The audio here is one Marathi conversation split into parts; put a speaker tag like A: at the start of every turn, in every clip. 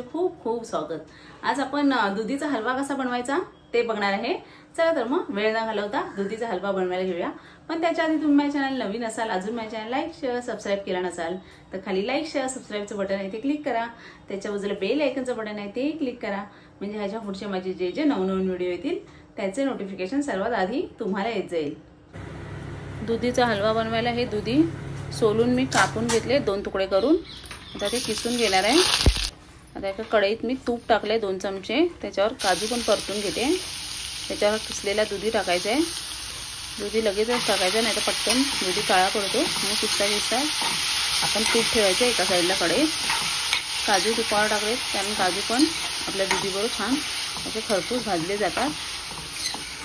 A: तुमचे खूप खूप स्वागत। आज आपण दुधीचा हलवा कसा बनवायचा ते बघणार आहे। चला तर मग वेळ न घालवता दुधीचा हलवा बनवायला घेऊया। पण त्याच्या आधी तुम्ही माझ्या चॅनल नवीन असाल, अजून माझ्या चॅनल लाईक शेअर सबस्क्राइब केला नसाल तर खाली लाईक शेअर सबस्क्राइबचं बटन आहे ते क्लिक करा। त्याच्या बाजूला बेल आयकॉनचं बटन आहे ते क्लिक करा, म्हणजे ह्याच्या पुढचे माझे जे नवनवीन व्हिडिओ येतील त्याचे नोटिफिकेशन सर्वात आधी तुम्हाला येत जाईल। दुधीचा हलवा बनवायला हे दुधी सोलून मी कापून घेतले, 2 तुकडे करून। आता ते किसून घेणार आहे। आता एका कढईत मी तूप टाकले 2 चमचे, त्याच्यावर काजू पण परतून घेते। त्याच्यावर किसलेला दुधी टाकायचा आहे। दुधी लगेचच टाकायचं, नाही तर पटकन दुधी काळा पडतो आणि किसता आपण तूप ठेवायचं एका साईडला कढईत। काजू तुपावर टाकले, कारण काजू पण आपल्या दुधीबरोबर छान असे खरपूस भाजले जातात।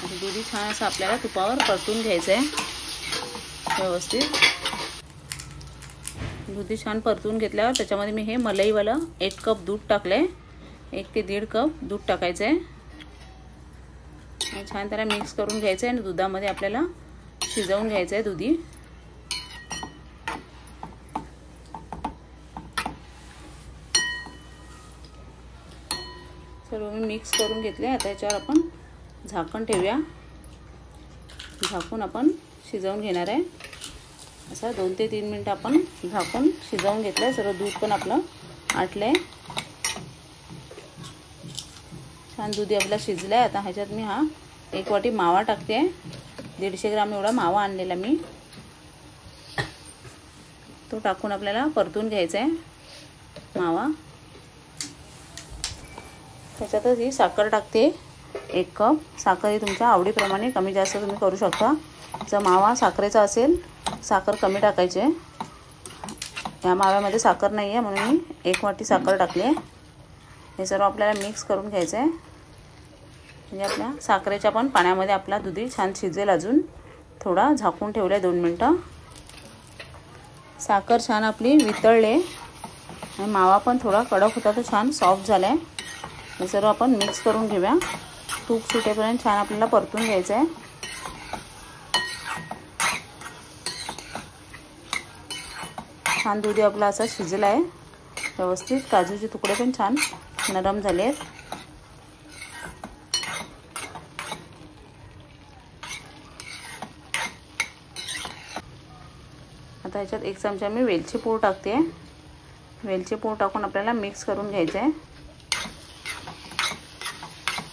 A: आणि दुधी छान असं आपल्याला तुपावर परतून घ्यायचं आहे व्यवस्थित। दुधी छान परतून घेतल्यावर त्याच्यामध्ये मी हे मलईवाला 1 कप दूध टाकले। 1 ते 1.5 कप दूध टाकायचं आहे आणि छान त्याला मिक्स करून घ्यायचं आहे। आणि दुधामध्ये आपल्याला शिजवून घ्यायचं आहे दुधी। सर्व मी मिक्स करून घेतले। आता याच्यावर आपण झाकण ठेवूया, झाकून आपण शिजवून घेणार आहे। असं 2 ते 3 मिनिट आपण झाकून शिजवून घेतलं। सर्व दूध पण आपलं आटलंय, छान दुधी आपला शिजलाय। आता ह्याच्यात मी 1 वाटी मावा टाकते, 150 ग्राम एवढा मावा आणलेला मी, तो टाकून आपल्याला परतून घ्यायचा आहे मावा। त्याच्यातच ही साखर टाकते 1 कप। साखर ही तुमच्या आवडीप्रमाणे कमी जास्त तुम्ही करू शकता। जर मावा साखरेचा असेल साखर कमी टाकायची आहे। या माव्यामध्ये साखर नाही आहे म्हणून मी 1 वाटी साखर टाकली आहे। हे सर्व आपल्याला मिक्स करून घ्यायचं आहे, म्हणजे आपल्या साखरेच्या पण पाण्यामध्ये आपला दुधी छान शिजेल। अजून थोडा झाकून ठेवलं 2 मिनिटं। साखर छान आपली वितळले आणि मावा पण थोडा कडक होता तो छान सॉफ्ट झाला आहे। हे सर्व आपण मिक्स करून घेऊया। तूप सुटेपर्यंत छान आपल्याला परतून घ्यायचं आहे। छान दुधी आपला असा शिजला आहे व्यवस्थित। काजूचे तुकडे पण छान नरम झाले आहेत। आता ह्याच्यात 1 चमचा मी वेलची पूड टाकते। वेलची पूड टाकून आपल्याला मिक्स करून घ्यायचं आहे।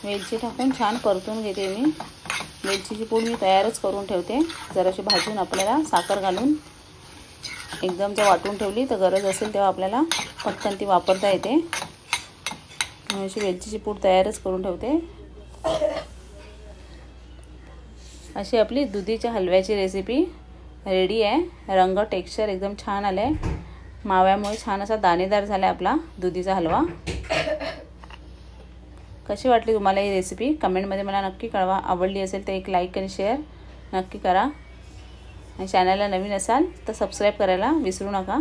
A: वेलची टाकून छान परतून घेते मी। वेलचीची पूड मी तयारच करून ठेवते, जराशी भाजून आपल्याला साखर घालून एकदम जर वाटून ठेवली तर गरज असेल तेव्हा आपल्याला पटकन ती वापरता येते। मी अशी वेलचीची पूड तयारच करून ठेवते। अशी आपली दुधीच्या हलव्याची रेसिपी रेडी आहे। रंग टेक्स्चर एकदम छान आले, माव्यामुळे छान असा दाणेदार झाला आपला दुधीचा हलवा। कशी वाटली तुम्हाला ही रेसिपी कमेंटमध्ये मला नक्की कळवा। आवडली असेल तर एक लाईक आणि शेअर नक्की करा, आणि चॅनलला नवीन असाल तर सबस्क्राईब करायला विसरू नका।